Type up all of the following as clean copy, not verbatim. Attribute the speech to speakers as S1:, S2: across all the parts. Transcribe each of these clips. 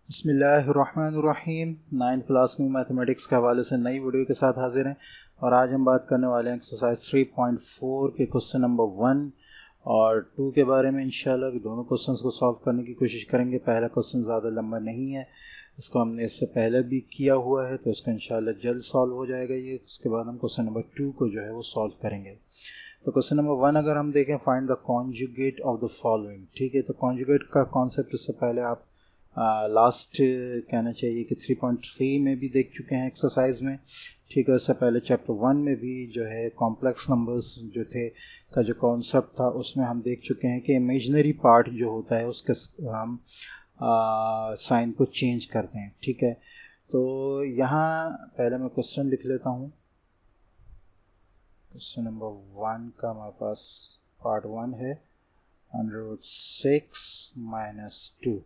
S1: बिस्मिल्लाहिर्रहमानिर्रहीम। 9th class में mathematics के हवाले से नई वीडियो के साथ हाजिर हैं और आज हम बात करने वाले हैं एक्सरसाइज 3.4 के क्वेश्चन नंबर 1 और 2 के बारे में। इंशाल्लाह दोनों क्वेश्चंस को सॉल्व करने की कोशिश करेंगे। पहला क्वेश्चन ज़्यादा लंबा नहीं है, इसको हमने इससे पहले भी किया हुआ है तो इसका इंशाल्लाह जल्द सॉल्व हो जाएगा ये। उसके बाद हम क्वेश्चन नंबर 2 को जो है वो सॉल्व करेंगे। तो क्वेश्चन नंबर 1 अगर हम देखें, find the conjugate of the following. ठीक है, तो कॉन्जुगेट का कॉन्सेप्ट इससे पहले आप लास्ट कहना चाहिए कि 3.3 में भी देख चुके हैं एक्सरसाइज में। ठीक है, उससे पहले चैप्टर 1 में भी जो है कॉम्प्लेक्स नंबर्स जो थे का जो कॉन्सेप्ट था उसमें हम देख चुके हैं कि इमेजिनरी पार्ट जो होता है उसके हम साइन को चेंज करते हैं। ठीक है, तो यहाँ पहले मैं क्वेश्चन लिख लेता हूँ। क्वेश्चन नंबर 1 का हमारे पास पार्ट 1 है √6 - 2।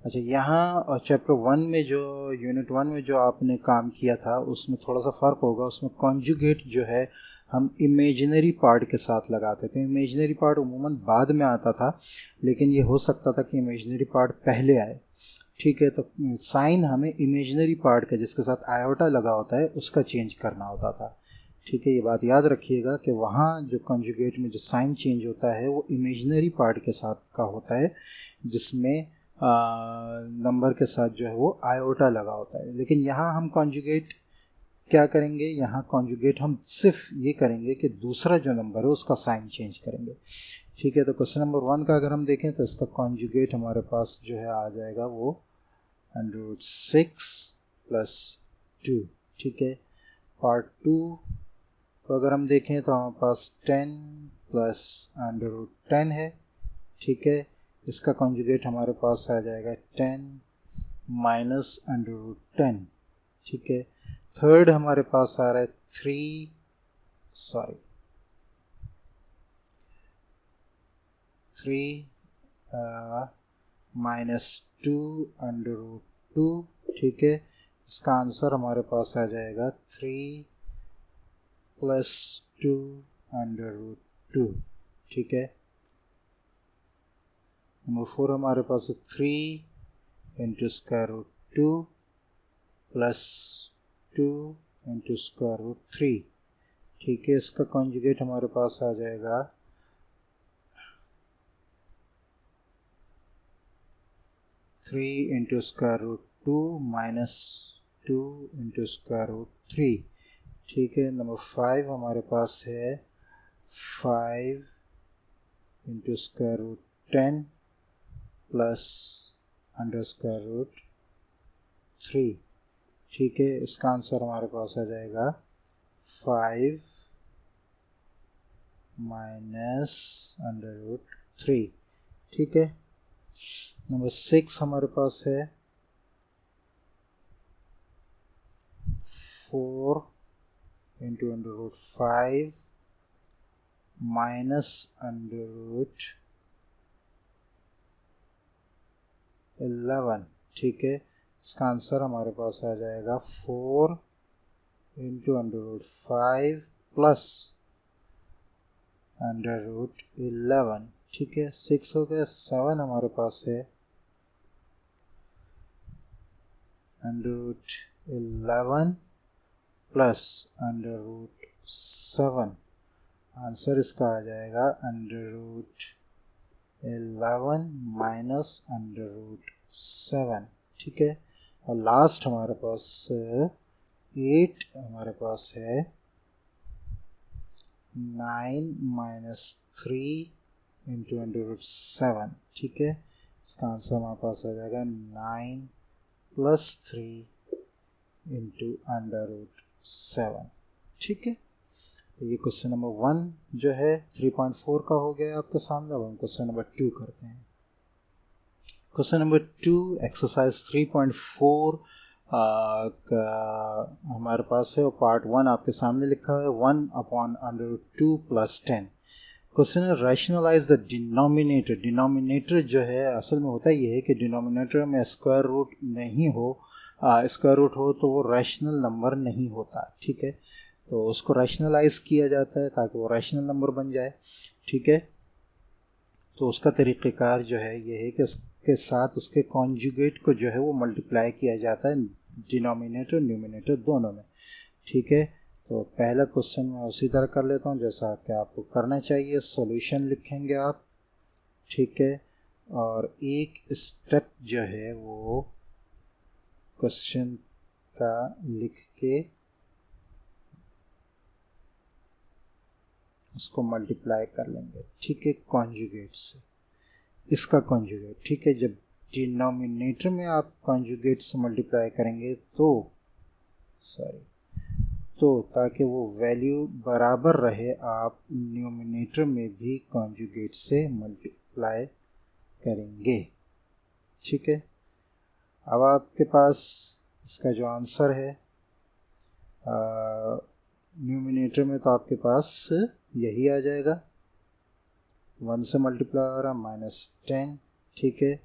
S1: अच्छा, यहाँ चैप्टर 1 में जो यूनिट 1 में जो आपने काम किया था उसमें थोड़ा सा फ़र्क होगा। उसमें कॉन्जुगेट जो है हम इमेजिनरी पार्ट के साथ लगाते थे। इमेजिनरी पार्ट उमूमन बाद में आता था, लेकिन ये हो सकता था कि इमेजिनरी पार्ट पहले आए। ठीक है, तो साइन हमें इमेजिनरी पार्ट का जिसके साथ आयोटा लगा होता है उसका चेंज करना होता था। ठीक है, ये बात याद रखिएगा कि वहाँ जो कॉन्जुगेट में जो साइन चेंज होता है वो इमेजिनरी पार्ट के साथ का होता है जिसमें नंबर के साथ जो है वो आयोटा लगा होता है। लेकिन यहाँ हम कॉन्जुगेट क्या करेंगे, यहाँ कॉन्जुगेट हम सिर्फ ये करेंगे कि दूसरा जो नंबर है उसका साइन चेंज करेंगे। ठीक है, तो क्वेश्चन नंबर 1 का अगर हम देखें तो इसका कॉन्जुगेट हमारे पास जो है आ जाएगा वो √6 + 2। ठीक है, पार्ट 2 तो अगर हम देखें तो हमारे पास 10 + √10 है। ठीक है, इसका कॉन्जुगेट हमारे पास आ जाएगा 10 - √10। ठीक है, थर्ड हमारे पास आ रहा है 3 - 2 √2। ठीक है, इसका आंसर हमारे पास आ जाएगा 3 + 2 √2। ठीक है, नंबर 4 हमारे पास 3 × √2 + 2 × √3। ठीक है, इसका कॉन्जुगेट हमारे पास आ जाएगा 3 × √2 - 2 × √3। ठीक है, नंबर 5 हमारे पास है 5 × √10 + √3। ठीक है, इसका आंसर हमारे पास आ जाएगा 5 - √3। ठीक है, नंबर 6 हमारे पास है 4 × √5 -√11। ठीक है, इसका आंसर हमारे पास आ जाएगा 4 × √5 + √11। ठीक है, 6 हो गया। 7 हमारे पास है √11 + √7। आंसर इसका आ जाएगा √11 - √7। ठीक है, और लास्ट हमारे पास 8 हमारे पास है 9 - 3 × √7। ठीक है, इसका आंसर हमारे पास आ जाएगा 9 + 3 × √7। ठीक है, तो ये क्वेश्चन नंबर 1 जो है 3.4 का हो गया आपके सामने। अब हम क्वेश्चन नंबर 2 करते हैं। क्वेश्चन नंबर 2 एक्सरसाइज 3.4 का हमारे पास है और पार्ट 1 आपके सामने लिखा है 1/√2 + 10। क्वेश्चन है रैशनलाइज द डिनोमिनेटर। डिनोमिनेटर जो है असल में होता ये है कि डिनोमिनेटर में स्क्वायर रूट नहीं हो, स्क्वायर रूट हो तो वो रैशनल नंबर नहीं होता। ठीक है, तो उसको रैशनलाइज किया जाता है ताकि वो रैशनल नंबर बन जाए। ठीक है, तो उसका तरीक़ेकार जो है ये है कि के साथ उसके कॉन्जुगेट को जो है वो मल्टीप्लाई किया जाता है डिनोमिनेटर न्यूमिनेटर दोनों में। ठीक है, तो पहला क्वेश्चन मैं उसी तरह कर लेता हूँ जैसा कि आपको करना चाहिए। सॉल्यूशन लिखेंगे आप, ठीक है, और एक स्टेप जो है वो क्वेश्चन का लिख के उसको मल्टीप्लाई कर लेंगे। ठीक है, कॉन्जुगेट से इसका कॉन्जुगेट। ठीक है, जब डिनोमिनेटर में आप कॉन्जुगेट से मल्टीप्लाई करेंगे तो ताकि वो वैल्यू बराबर रहे, आप न्यूमिनेटर में भी कॉन्जुगेट से मल्टीप्लाई करेंगे। ठीक है, अब आपके पास इसका जो आंसर है न्यूमिनेटर में तो आपके पास यही आ जाएगा, 1 से मल्टीप्लाई हो रहा -10। ठीक है,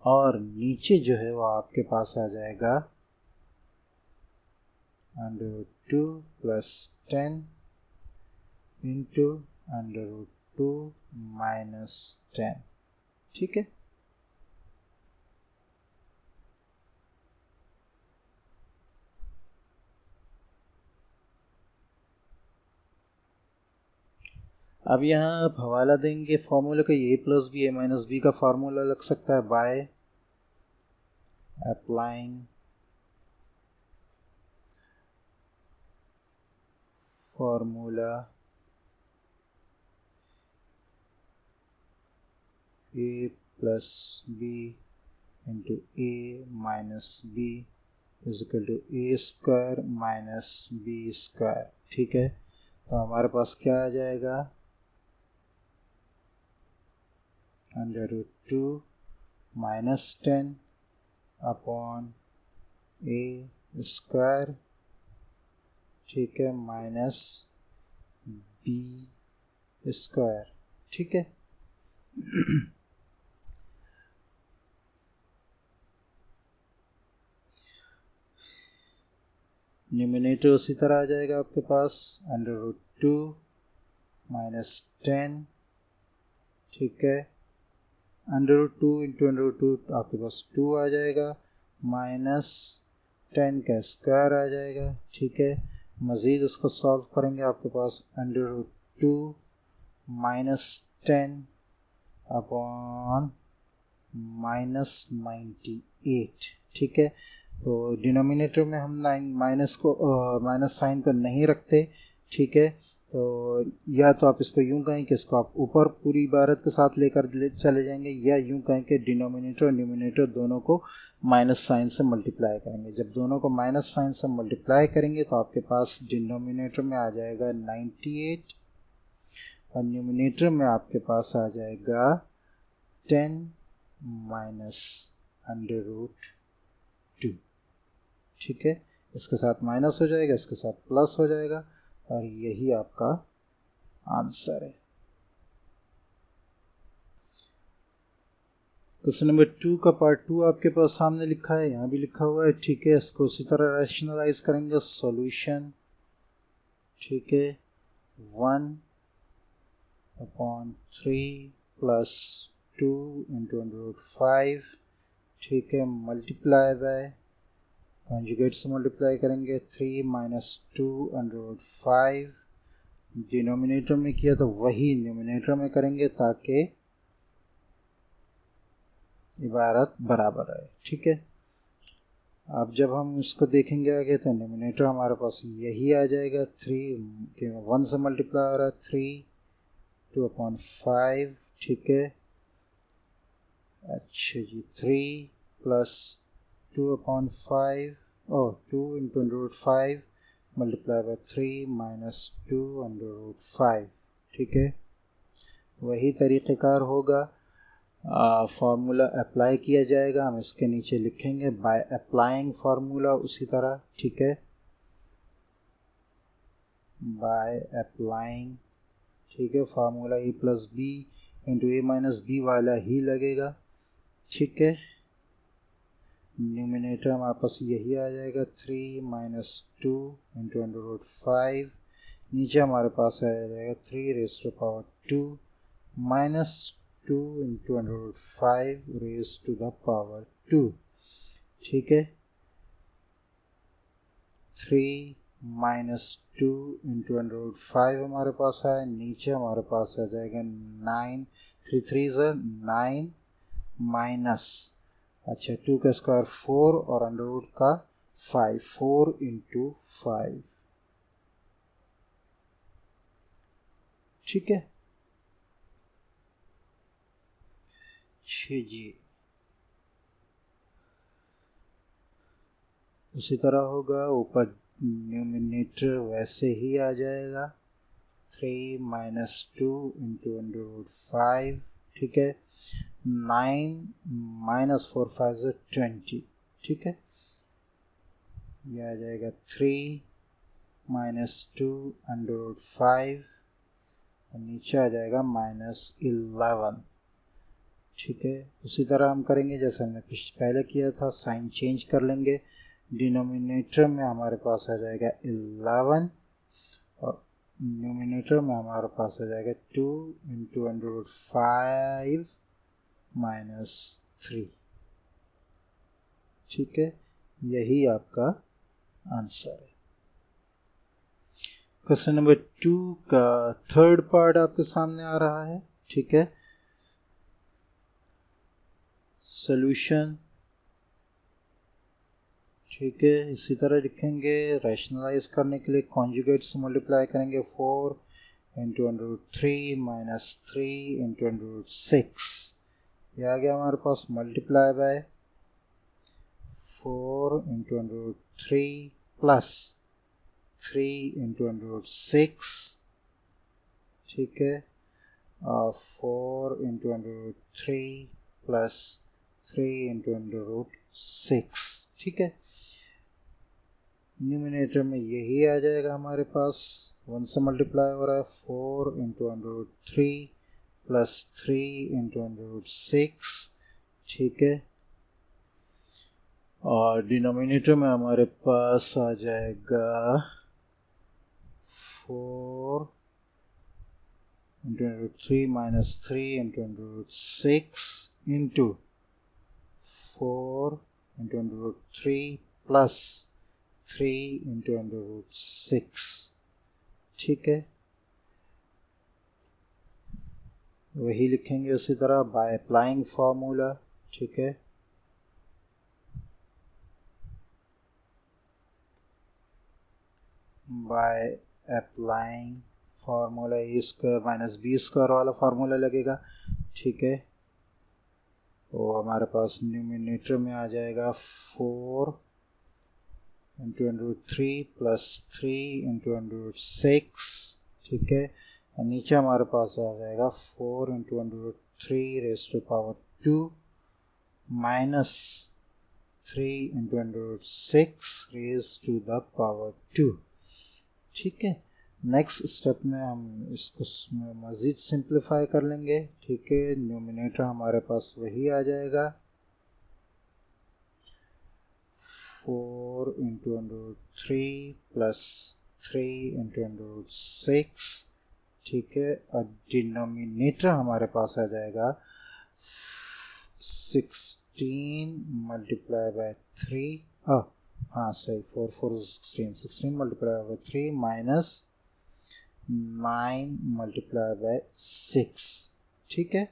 S1: और नीचे जो है वो आपके पास आ जाएगा √2 + 10 इंटू √2 - 10। ठीक है, अब यहाँ आप हवाला देंगे फॉर्मूले का, a + b a - b का फार्मूला लग सकता है by applying formula a + b into a - b = a² - b²। ठीक है, तो हमारे पास क्या आ जाएगा, √2 - 10 अपॉन a², ठीक है, माइनस b²। ठीक है, न्यूमिनेटर उसी तरह आ जाएगा आपके पास, √2 - 10। ठीक है, √2 इंटू √2 आपके पास 2 आ जाएगा, -10 का स्क्वायर आ जाएगा। ठीक है, मज़ीद उसको सॉल्व करेंगे, आपके पास √2 - 10 अपॉन -98। ठीक है, तो डिनोमिनेटर में हम माइनस साइन को नहीं रखते। ठीक है, तो या तो आप इसको यूं कहें कि इसको आप ऊपर पूरी इबारत के साथ लेकर चले जाएंगे, या यूं कहें कि डिनोमिनेटर और न्यूमिनेटर दोनों को माइनस साइन से मल्टीप्लाई करेंगे। जब दोनों को माइनस साइन से मल्टीप्लाई करेंगे तो आपके पास डिनोमिनेटर में आ जाएगा 98 और न्यूमिनेटर में आपके पास आ जाएगा 10 - √2। ठीक है, इसके साथ माइनस हो जाएगा, इसके साथ प्लस हो जाएगा, और यही आपका आंसर है। क्वेश्चन नंबर 2 का पार्ट 2 आपके पास सामने लिखा है, यहाँ भी लिखा हुआ है। ठीक है, इसको उसी तरह रैशनलाइज करेंगे। सॉल्यूशन, ठीक है, 1/3 + 2 इंटू √5। ठीक है, मल्टीप्लाई बाय कॉन्जुगेट से मल्टीप्लाई करेंगे, 3 - 2 √5। डिनोमिनेटर में किया तो वही न्यूमिनेटर में करेंगे ताकि इबारत बराबर है। ठीक है, अब जब हम इसको देखेंगे आगे तो न्यूमिनेटर हमारे पास यही आ जाएगा, 3 1 से मल्टीप्लाई हो रहा है, 3 2/5। ठीक है, अच्छा जी, 3 + 2/5 और 2 इंटू √5 मल्टीप्लाई बाय 3 - 2 √5। ठीक है, वही तरीक़ेकार होगा, फार्मूला अप्लाई किया जाएगा। हम इसके नीचे लिखेंगे बाय अप्लाइंग फार्मूला उसी तरह। ठीक है, बाय अप्लाइंग, ठीक है, formula a + b into a - b वाला ही लगेगा। ठीक है, न्यूमिनेटर हमारे पास यही आ जाएगा, 3 - 2 इंटू √5। नीचे हमारे पास आ जाएगा 3 raised to power 2 - 2 into under root 5 raise to the power 2। ठीक है, 3 माइनस 2 इंटू अंडर रूट 5 हमारे पास है, नीचे हमारे पास आ जाएगा 9, 3 3 9 माइनस, अच्छा 2 का स्क्वायर 4 और अंडर रूट का 5, 4 इंटू 5। ठीक है जी, उसी तरह होगा, ऊपर न्यूमिनेटर वैसे ही आ जाएगा, 3 माइनस 2 इंटू अंडर रूट 5। ठीक है, 9 माइनस 4 5 से 20। ठीक है, यह आ जाएगा 3 माइनस 2 अंडर रूट 5 और नीचे आ जाएगा -11। ठीक है, उसी तरह हम करेंगे जैसे हमने पहले किया था, साइन चेंज कर लेंगे। डिनोमिनेटर में हमारे पास आ जाएगा 11 और न्यूमिनेटर में हमारे पास आ जाएगा 2 इंटू अंडर रूट 5 माइनस 3। ठीक है, यही आपका आंसर है। क्वेश्चन नंबर 2 का थर्ड पार्ट आपके सामने आ रहा है। ठीक है, सॉल्यूशन। ठीक है, इसी तरह लिखेंगे, रैशनलाइज करने के लिए कॉन्जुगेट से मल्टीप्लाई करेंगे, 4 into under root 3 minus 3 into under root 6। यह आ गया हमारे पास multiply by 4 into under root 3 plus 3 into under root 6। ठीक है, 4 into under root 3 plus 3 into under root 6। ठीक है, न्यूमिनेटर में यही आ जाएगा हमारे पास, 1 से मल्टीप्लाई हो रहा है, 4 into under root 3 plus 3 into under root 6। ठीक है, और डिनोमिनेटर में हमारे पास आ जाएगा 4 into under root 3 minus 3 into under root 6 into 4 into under root 3 plus 3 into under root 6। ठीक है, वही लिखेंगे उसी तरह बाय अप्लाइंग फॉर्मूला। ठीक है, by applying formula A square minus B square वाला फार्मूला लगेगा। ठीक है, तो हमारे पास न्यूमिनेटर में आ जाएगा 4 into under root 3 plus 3 into under root 6। ठीक है, और नीचे हमारे पास आ जाएगा 4 into under root 3 raise to power 2 minus 3 into under root 6 raise to the power 2। ठीक है, नेक्स्ट स्टेप में हम इसको मज़ीद सिंप्लीफाई कर लेंगे। ठीक है, न्यूमिनेटर हमारे पास वही आ जाएगा, 4 into under root 3 plus 3 into under root 6। ठीक है, और डिनोमिनेटर हमारे पास आ जाएगा 16 मल्टीप्लाई बाय 3, हाँ सही, 4 4 16, 16 multiply by 3 minus 9 multiply by 6। ठीक है,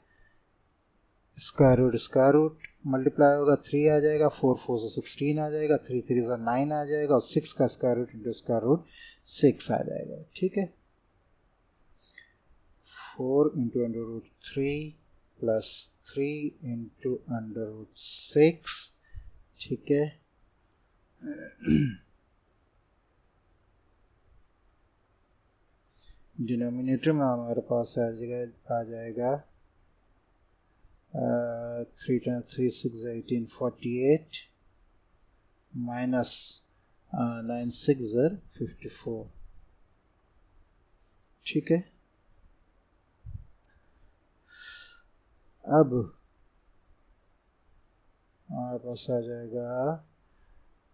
S1: स्क्वायर रूट मल्टीप्लाई होगा, 3 आ जाएगा, 4 4 से 16 आ जाएगा, 3 3 से 9 आ जाएगा और 6 का square root into square root 6 आ जाएगा। ठीक है, 4 into under root 3 plus 3 into under root 6। ठीक है, डिनोमिनेटर में हमारे पास आ जाएगा 3 times 3 6 18 48 माइनस 9 6 54। ठीक है, अब हमारे पास आ जाएगा,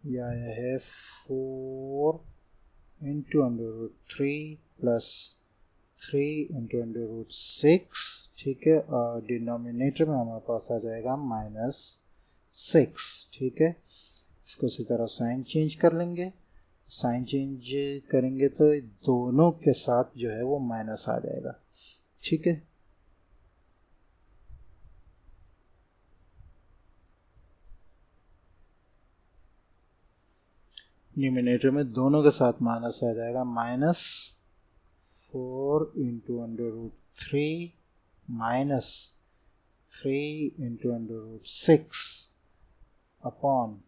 S1: यह है 4 into under root 3 plus 3 into under root 6, ठीक है, और डिनोमिनेटर में हमारे पास आ जाएगा -6, ठीक है। इसको इसी तरह साइन चेंज कर लेंगे, साइन चेंज करेंगे तो दोनों के साथ जो है वो माइनस आ जाएगा, ठीक है। न्यूमिनेटर में दोनों के साथ माइनस आ जाएगा, -4 into under root 3 -3 into under root 6 upon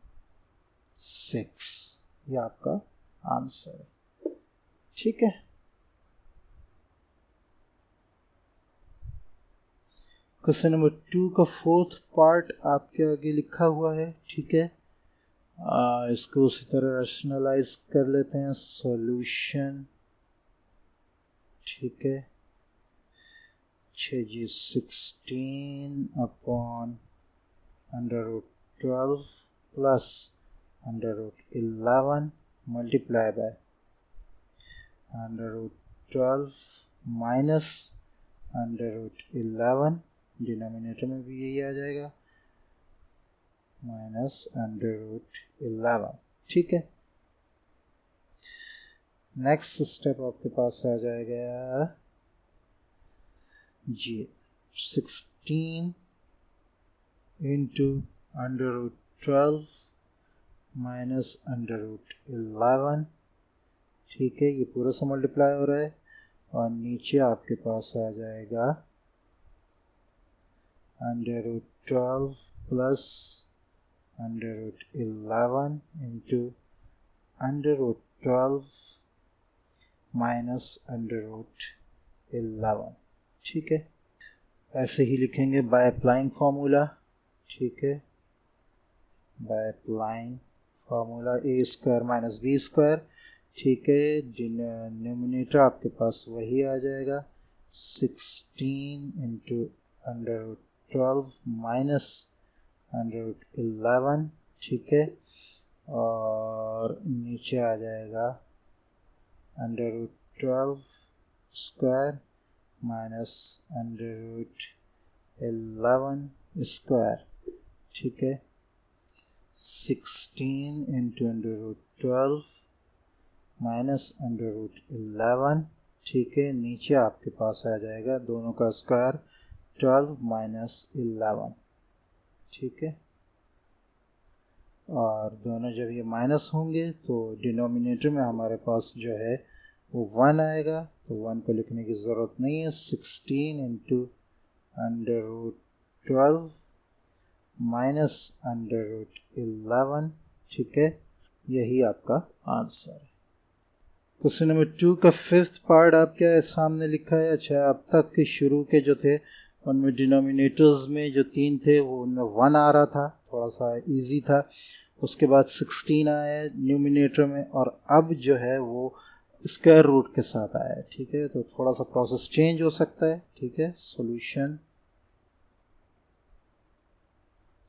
S1: 6, ये आपका आंसर है, ठीक है। क्वेश्चन नंबर 2 का 4th पार्ट आपके आगे लिखा हुआ है, ठीक है। इसको उसी तरह रैशनलाइज कर लेते हैं, सॉल्यूशन, ठीक है। 6g 16 upon under root 12 plus under root 11 multiply by under root 12 minus under root 11, denominator में भी यही आ जाएगा, माइनस अंडर रूट 11, ठीक है। नेक्स्ट स्टेप आपके पास आ जाएगा जी 16 into under root 12 minus under root 11, ठीक है। ये पूरा से मल्टीप्लाई हो रहा है और नीचे आपके पास आ जाएगा under root 12 plus under root 11 into under root 12 minus under root 11, ठीक है। ऐसे ही लिखेंगे बाय अप्लाइंग फार्मूला, ठीक है, by applying formula A square minus B square, ठीक है। डिनोमिनेटर आपके पास वही आ जाएगा, 16 into under root 12 minus under root 11, ठीक है, और नीचे आ जाएगा under root 12 square minus under root 11 square, ठीक है। 16 into under root 12 minus under root 11, ठीक है। नीचे आपके पास आ जाएगा दोनों का स्क्वायर 12 माइनस 11, ठीक है। और दोनों जब ये माइनस होंगे तो डिनोमिनेटर में हमारे पास जो है वो 1 आएगा, तो 1 को लिखने की ज़रूरत नहीं है। 16 into under root 12 minus under root 11, ठीक है, यही आपका आंसर है। क्वेश्चन नंबर 2 का 5th पार्ट आपके सामने लिखा है। अच्छा, अब तक के शुरू के जो थे उनमें डिनोमिनेटर्स में जो 3 थे वो उनमें 1 आ रहा था, थोड़ा सा इजी था। उसके बाद 16 आया न्यूमिनेटर में, और अब जो है वो स्क्वायर रूट के साथ आया है, ठीक है। तो थोड़ा सा प्रोसेस चेंज हो सकता है, ठीक है।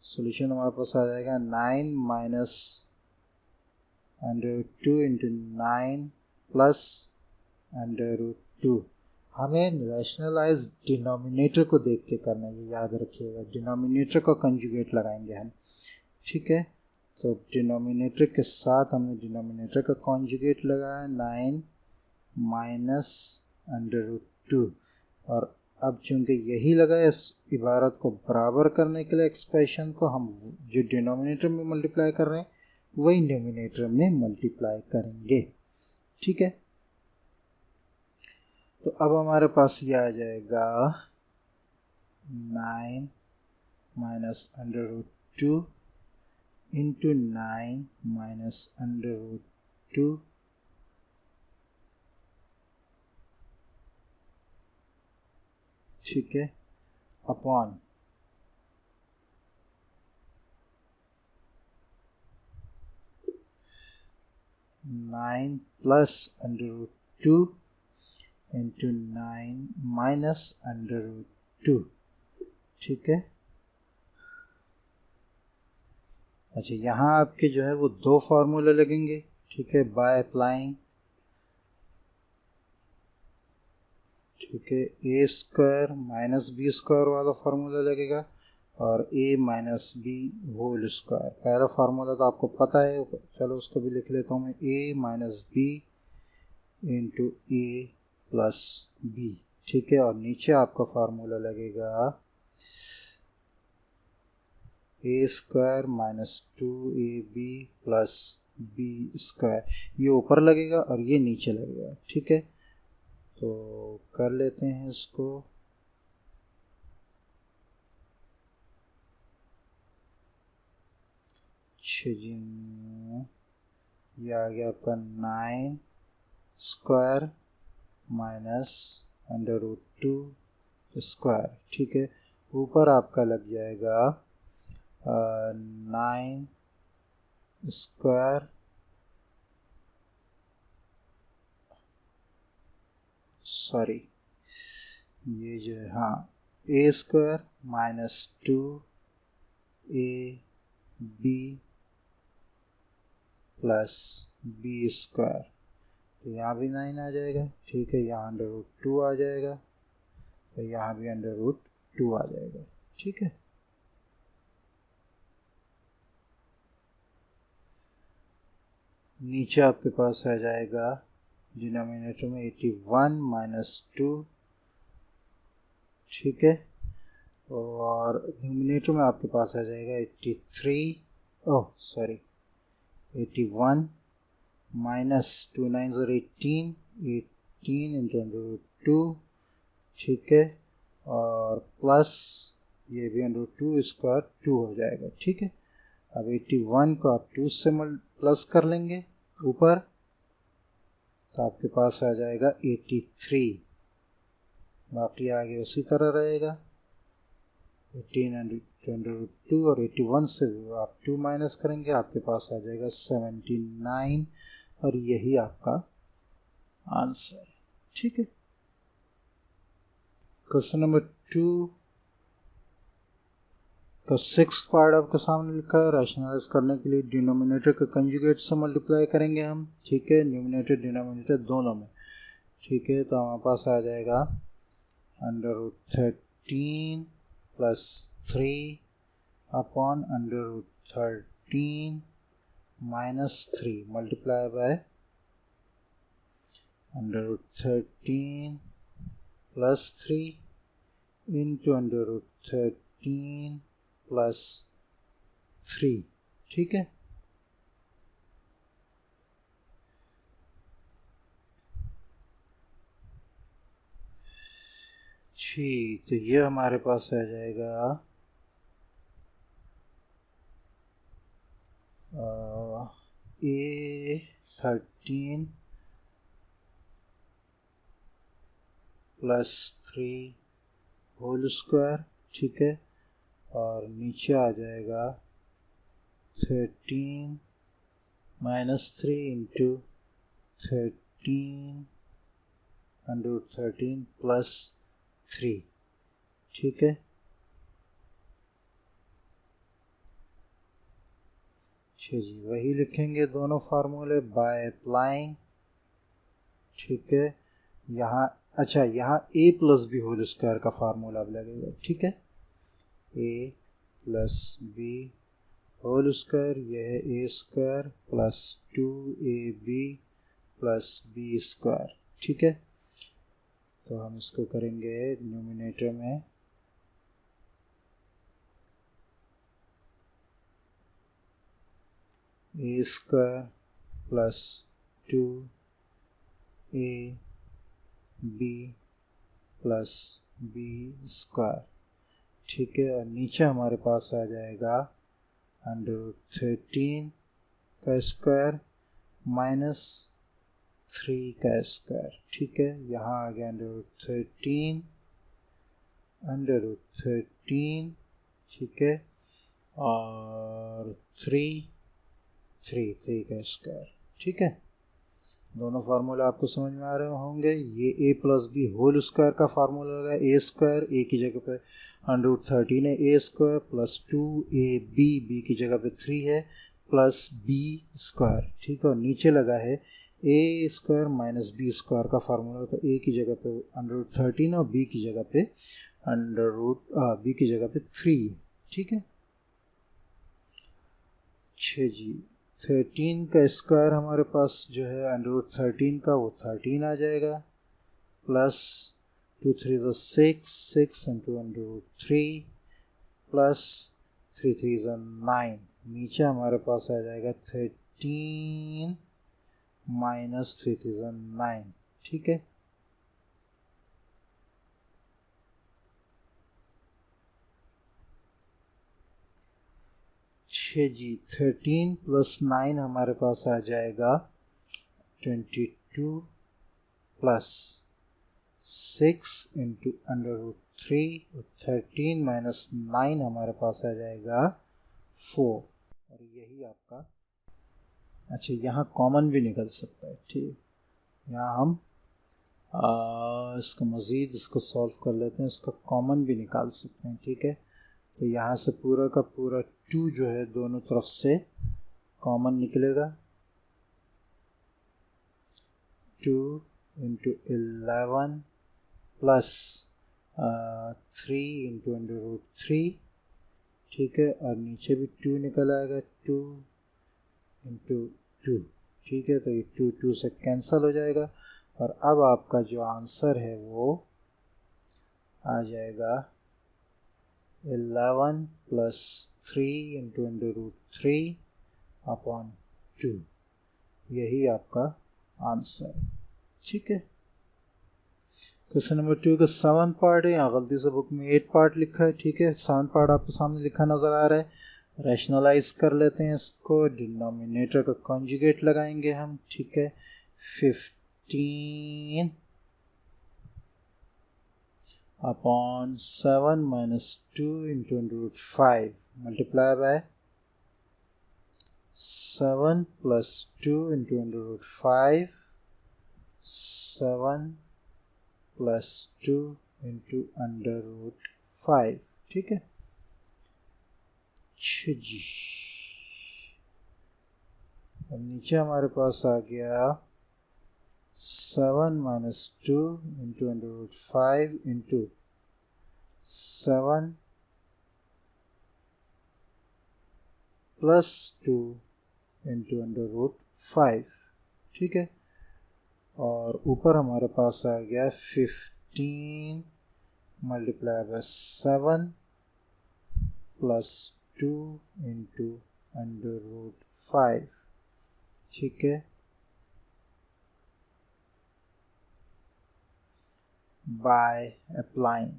S1: सॉल्यूशन हमारे पास आ जाएगा 9 minus under root 2 into 9 plus under root 2। हमें रैशनलाइज डिनोमिनेटर को देख के करना है, ये याद रखिएगा। डिनोमिनेटर का कंजुगेट लगाएंगे हम, ठीक है। तो डिनोमिनेटर के साथ हमने डिनोमिनेटर का कंजुगेट लगाया 9 माइनस अंडर रूट 2, और अब चूंकि यही लगा इस इबारत को बराबर करने के लिए एक्सप्रेशन को हम जो डिनोमिनेटर में मल्टीप्लाई कर रहे हैं वही डिनोमिनेटर में मल्टीप्लाई करेंगे, ठीक है। तो अब हमारे पास ये आ जाएगा 9 minus under root 2 into 9 minus under root 2, ठीक है, upon 9 plus under root 2 into 9 minus under root 2, ठीक है। अच्छा, यहाँ आपके जो है वो 2 फार्मूले लगेंगे, ठीक है, बाय अप्लाइंग, ठीक है, ए स्क्वायर माइनस बी स्क्वायर वाला फार्मूला लगेगा और ए माइनस बी होल स्क्वायर। पहला फार्मूला तो आपको पता है, चलो उसको भी लिख लेता हूँ मैं, A minus B into A plus B. ठीक है, और नीचे आपका फार्मूला लगेगा A square minus 2ab plus B square. ये ऊपर लगेगा और ये नीचे लगेगा। ठीक है, तो कर लेते हैं इसको। ये आ गया आपका 9 स्क्वायर माइनस √2 स्क्वायर। ठीक है, ऊपर आपका लग जाएगा 9 स्क्वायर सॉरी ये जो है, हाँ, A square minus 2ab plus B square. तो यहाँ भी 9 आ जाएगा। ठीक है, यहाँ √2 आ जाएगा, तो यहाँ भी √2 आ जाएगा। ठीक है, नीचे आपके पास आ जाएगा डिनोमिनेटर में 81 माइनस 2। ठीक है, और न्यूमिनेटर में आपके पास आ जाएगा 81 माइनस 2 9 18 इंटू √2। ठीक है, और प्लस ये भी √2 स्क्वायर 2 हो जाएगा। ठीक है, अब 81 को आप 2 से प्लस कर लेंगे ऊपर, तो आपके पास आ जाएगा 83। बाकी आगे उसी तरह रहेगा, 18 और 81 से आप 2 माइनस करेंगे, आपके पास आ जाएगा 79 और यही आपका आंसर। ठीक है, क्वेश्चन नंबर 2 का 6th पार्ट आपके सामने लिखा है। रैशनलाइज करने के लिए डिनोमिनेटर के कंजुगेट से मल्टीप्लाई करेंगे हम। ठीक है, न्यूमिनेटर डिनोमिनेटर दोनों में। ठीक है, तो हमारे पास आ जाएगा √13 plus 3 upon √13 minus 3 multiply by √13 plus 3 into √13 plus 3। ठीक है, ठीक, तो ये हमारे पास आ जाएगा A13 प्लस 3 होल स्क्वायर। ठीक है, और नीचे आ जाएगा 13 माइनस 3 इंटू 13 √13 प्लस 3। ठीक है, जी वही लिखेंगे दोनों फार्मूले बाय अप्लाइंग। ठीक है, यहाँ अच्छा, यहाँ a plus B whole square का फार्मूला अब लगेगा। ठीक है, a plus B whole square, यह है a square plus 2ab plus B square. ठीक है, तो हम इसको करेंगे न्यूमिनेटर में a square plus 2ab plus B square. ठीक है, और नीचे हमारे पास आ जाएगा √13 का स्क्वायर माइनस 3 का स्क्वायर। ठीक है, यहाँ आ गया √13। ठीक है, और 3 का स्क्वायर। ठीक है, दोनों फार्मूला आपको समझ में आ रहे होंगे। ये a plus B whole square का फार्मूला लगा, a स्क्वायर a की जगह पे √13 है, a square plus 2ab b की जगह पे 3 है प्लस b स्क्वायर। ठीक है, और नीचे लगा है ए स्क्वायर माइनस बी स्क्वायर का फार्मूला होता है ए की जगह पे √13 और बी की जगह पे बी की जगह पे 3, ठीक है। 6 जी 13 का स्क्वायर हमारे पास जो है √13 का वो 13 आ जाएगा, प्लस 2 3 6 6 इंटू √3 प्लस 3 3 9, नीचे हमारे पास आ जाएगा 13 माइनस 3 3 9, ठीक है। जी 13 प्लस 9 हमारे पास आ जाएगा 22 प्लस 6 इंटू √3 और 13 माइनस 9 हमारे पास आ जाएगा 4, और यही आपका, अच्छा यहाँ कॉमन भी निकल सकता है, ठीक। यहाँ हम इसको मज़ीद इसको सॉल्व कर लेते हैं, इसका कॉमन भी निकाल सकते हैं, ठीक है। तो यहाँ से पूरा का पूरा 2 जो है दोनों तरफ से कॉमन निकलेगा, 2 इंटू 11 प्लस 3 इंटू √3, ठीक है, और नीचे भी 2 निकल आएगा, 2 इंटू 2, ठीक है। तो ये 2 2 से कैंसिल हो जाएगा, और अब आपका जो आंसर है वो आ जाएगा 11 प्लस 3 इंटू √3 अपॉन 2, यही आपका आंसर है, ठीक है। क्वेश्चन नंबर 2 का 7 पार्ट है, यहाँ गलती से बुक में 8 पार्ट लिखा है, ठीक है। 7 पार्ट आपके सामने लिखा नज़र आ रहा है। रैशनलाइज कर लेते हैं इसको, डिनोमिनेटर का कॉन्जुगेट लगाएंगे हम, ठीक है। 15 upon 7 minus 2 into √5 multiply by 7 plus 2 into √5, 7 plus 2 into √5, ठीक है। जी अब नीचे हमारे पास आ गया 7 minus 2 into √5 into 7 plus 2 into √5, ठीक है। और ऊपर हमारे पास आ गया 15 मल्टीप्लाई बाय 7 प्लस 2 इंटू √5, ठीक है, बाय अप्लाइंग,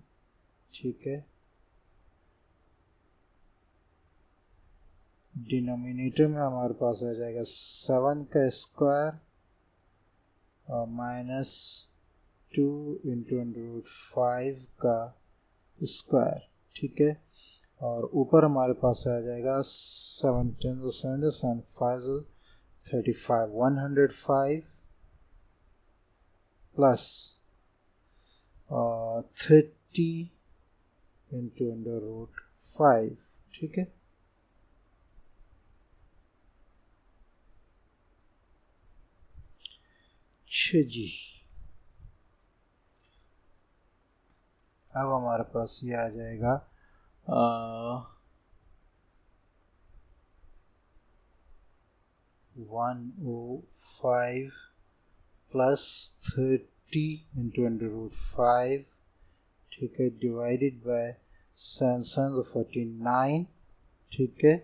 S1: ठीक है। डिनोमिनेटर में हमारे पास आ जाएगा 7 का स्क्वायर और माइनस 2 इंटू √5 का स्क्वायर, ठीक है। और ऊपर हमारे पास आ जाएगा 17 7 5 35 105 प्लस 30 इंटू √5, ठीक है। जी अब हमारे पास ये आ जाएगा 105 प्लस 30 इंटू √5, ठीक है, डिवाइडेड बाय 7 49, ठीक है।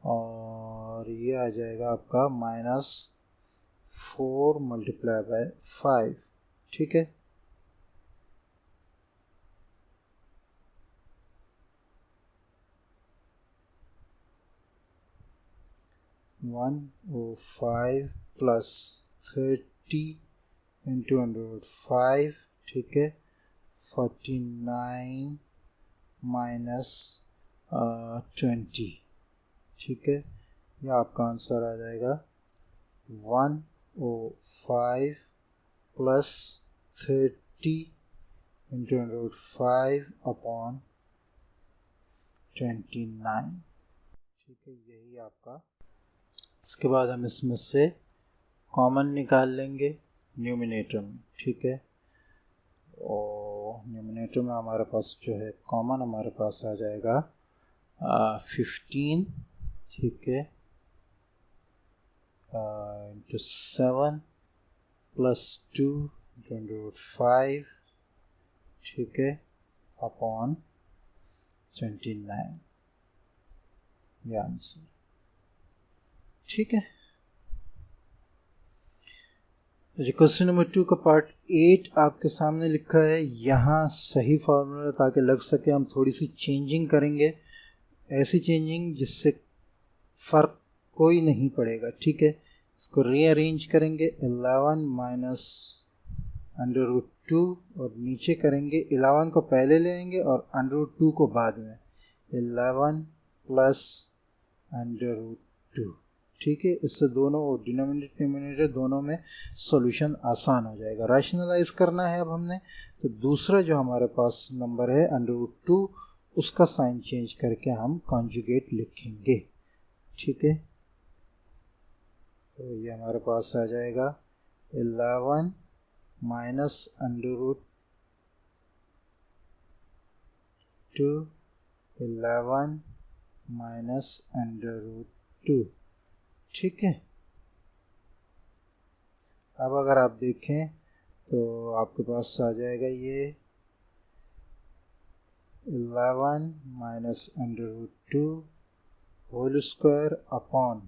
S1: और ये आ जाएगा आपका -4 मल्टीप्लाई बाय 5, ठीक है। (105 प्लस 30 इंटू √5), ठीक है, 49 माइनस 20, ठीक है। यह आपका आंसर आ जाएगा 105 प्लस 30 इंटू √5 अपॉन 29, ठीक है, यही आपका। इसके बाद हम इसमें से कॉमन निकाल लेंगे न्यूमिनेटर में, ठीक है। और न्यूमिनेटर में हमारे पास जो है कॉमन हमारे पास आ जाएगा 15, ठीक है, इंटू 7 प्लस 2 √5, ठीक है, अपॉन 29, ये आंसर, ठीक है। जो क्वेश्चन नंबर 2 का पार्ट 8 आपके सामने लिखा है, यहाँ सही फार्मूला ताकि लग सके हम थोड़ी सी चेंजिंग करेंगे, ऐसी चेंजिंग जिससे फ़र्क कोई नहीं पड़ेगा, ठीक है। इसको रीअरेंज करेंगे 11 माइनस √2 और नीचे करेंगे 11 को पहले ले आएंगे और √2 को बाद में, 11 प्लस √2, ठीक है। इससे दोनों डिनोमिनेटर न्यूमरेटर दोनों में सॉल्यूशन आसान हो जाएगा। रैशनलाइज करना है अब हमने, तो दूसरा जो हमारे पास नंबर है √2, उसका साइन चेंज करके हम कॉन्जुगेट लिखेंगे, ठीक है। तो ये हमारे पास आ जाएगा 11 माइनस √2, 11 माइनस √2, ठीक है। अब अगर आप देखें तो आपके पास आ जाएगा ये 11 minus √2 whole square upon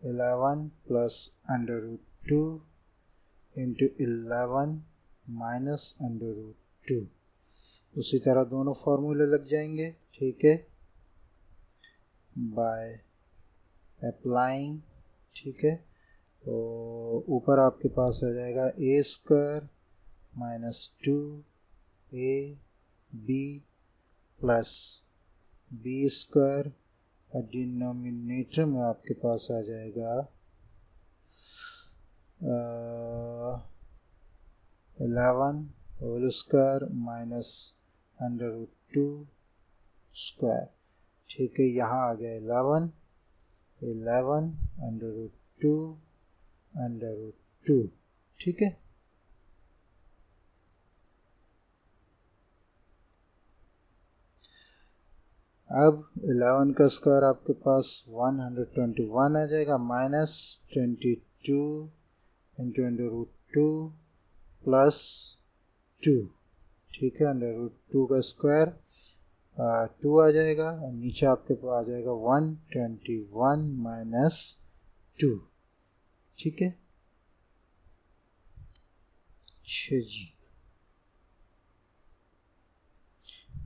S1: 11 plus √2 into 11 minus √2। उसी तरह दोनों फार्मूले लग जाएंगे, ठीक है, बाय अप्लाइंग, ठीक है। तो ऊपर आपके पास आ जाएगा a square minus 2ab plus b square, और डिनोमिनेटर में आपके पास आ जाएगा 11 होल स्क्वायर माइनस √2 स्क्वायर, ठीक है। यहाँ आ गया 11 √2, ठीक है। अब 11 का स्क्वायर आपके पास 121 आ जाएगा, माइनस 22 इंटू √2 प्लस 2, ठीक है। √2 का स्क्वायर 2 आ जाएगा और नीचे आपके पास आ जाएगा 121 माइनस 2, ठीक है। जी,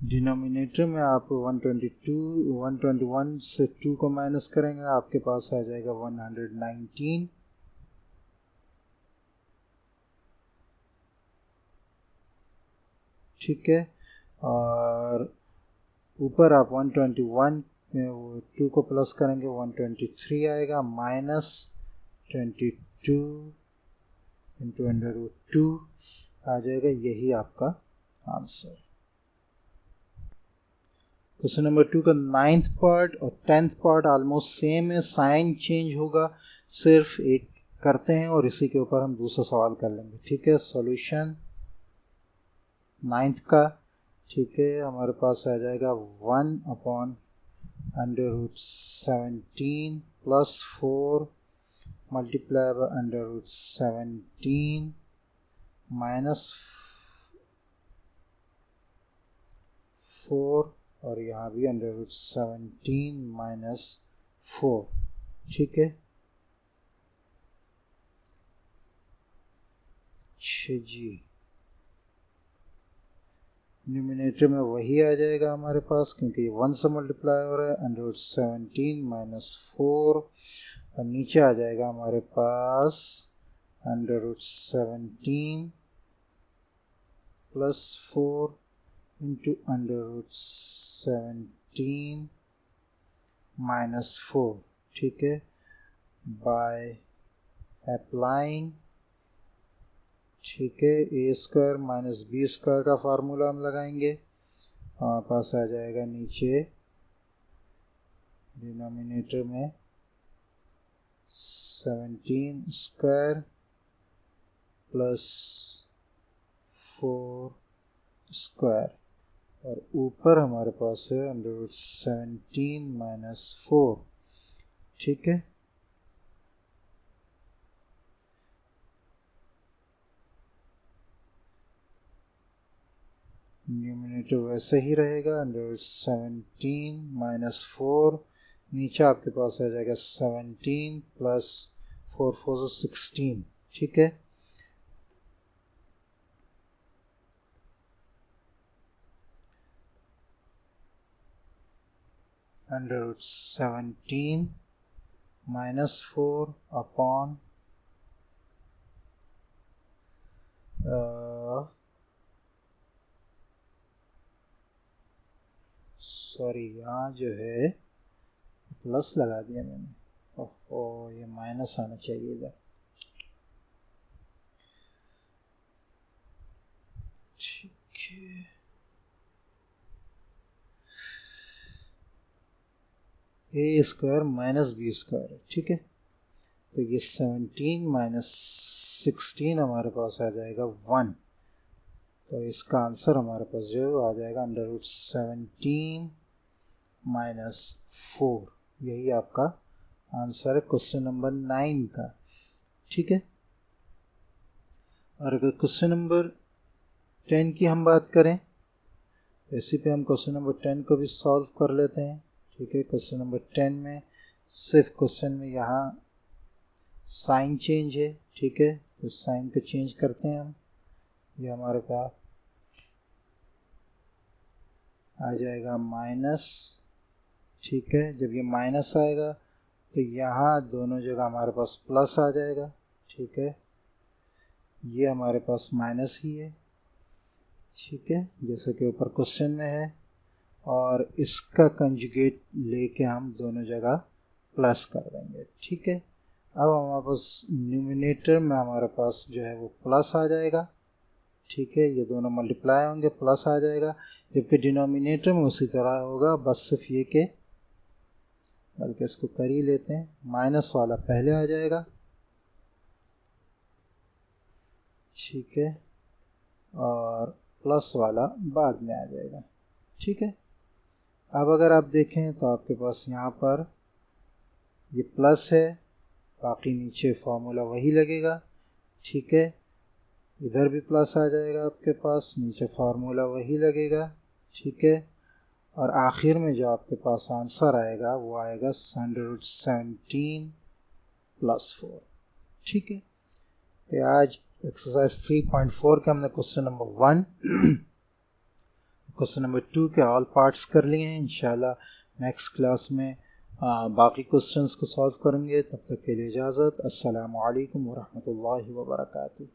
S1: डिनोमिनेटर में आप 121 से 2 को माइनस करेंगे, आपके पास आ जाएगा 119, ठीक है। और ऊपर आप 121 में 2 को प्लस करेंगे 123 आएगा, माइनस 22 इंटू √2 आ जाएगा, यही आपका आंसर। क्वेश्चन नंबर 2 का 9th पार्ट और 10th पार्ट ऑलमोस्ट सेम है, साइन चेंज होगा, सिर्फ एक करते हैं और इसी के ऊपर हम दूसरा सवाल कर लेंगे, ठीक है। सॉल्यूशन 9th का, ठीक है, हमारे पास आ जाएगा 1/√17 प्लस 4 मल्टीप्लाई बाय √17 माइनस 4 और यहाँ भी √17 माइनस 4, ठीक है। जी, न्यूमिनेटर में वही आ जाएगा हमारे पास, क्योंकि 1 से मल्टीप्लाई हो रहा है, √17 माइनस 4 और नीचे आ जाएगा हमारे पास √17 प्लस 4 इंटू √17 माइनस 4, ठीक है, बाय अप्लाइंग, ठीक है। ए स्क्वायर माइनस बी स्क्वायर का फार्मूला हम लगाएंगे, हमारे पास आ जाएगा नीचे डिनोमिनेटर में 17 स्क्वायर प्लस 4 स्क्वायर, और ऊपर हमारे पास है √17 माइनस 4। ठीक है, न्यूमिनेटर वैसे ही रहेगा, √17 माइनस 4, नीचे आपके पास आ जाएगा 17 प्लस 4 4 16। ठीक है, √17 माइनस 4 अपॉन सॉरी यहाँ जो है प्लस लगा दिया मैंने, ओहो ये माइनस आना चाहिए इधर। ठीक है, ए स्क्वायर माइनस बी स्क्वायर है। ठीक है, तो ये 17 माइनस 16 हमारे पास आ जाएगा 1, तो इसका आंसर हमारे पास जो आ जाएगा √17 माइनस 4। यही आपका आंसर है क्वेश्चन नंबर 9 का। ठीक है, और अगर क्वेश्चन नंबर 10 की हम बात करें, इसी पे हम क्वेश्चन नंबर 10 को भी सॉल्व कर लेते हैं। ठीक है, क्वेश्चन नंबर 10 में सिर्फ क्वेश्चन में यहाँ साइन चेंज है। ठीक है, तो साइन को चेंज करते हैं हम, ये हमारे पास आ जाएगा माइनस। ठीक है, जब ये माइनस आएगा तो यहाँ दोनों जगह हमारे पास प्लस आ जाएगा। ठीक है, ये हमारे पास माइनस ही है। ठीक है, जैसे कि ऊपर क्वेश्चन में है, और इसका कंजुगेट लेके हम दोनों जगह प्लस कर देंगे। ठीक है, अब हमारे पास न्यूमिनेटर में हमारे पास जो है वो प्लस आ जाएगा। ठीक है, ये दोनों मल्टीप्लाई होंगे, प्लस आ जाएगा, जबकि डिनोमिनेटर में उसी तरह होगा, बस सिर्फ ये के, बल्कि इसको कर ही लेते हैं, माइनस वाला पहले आ जाएगा। ठीक है, और प्लस वाला बाद में आ जाएगा। ठीक है, अब अगर आप देखें तो आपके पास यहाँ पर ये प्लस है, बाकी नीचे फॉर्मूला वही लगेगा। ठीक है, इधर भी प्लस आ जाएगा आपके पास, नीचे फार्मूला वही लगेगा। ठीक है, और आखिर में जो आपके पास आंसर आएगा वो आएगा √17 प्लस 4। ठीक है, तो आज एक्सरसाइज 3.4 के हमने क्वेश्चन नंबर 1 क्वेश्चन नंबर 2 के ऑल पार्ट्स कर लिए हैं। इंशाल्लाह नेक्स्ट क्लास में बाकी क्वेश्चंस को सॉल्व करेंगे। तब तक के लिए इजाज़त। अस्सलामु अलैकुम वरहमतुल्लाहि वबरकातुहू।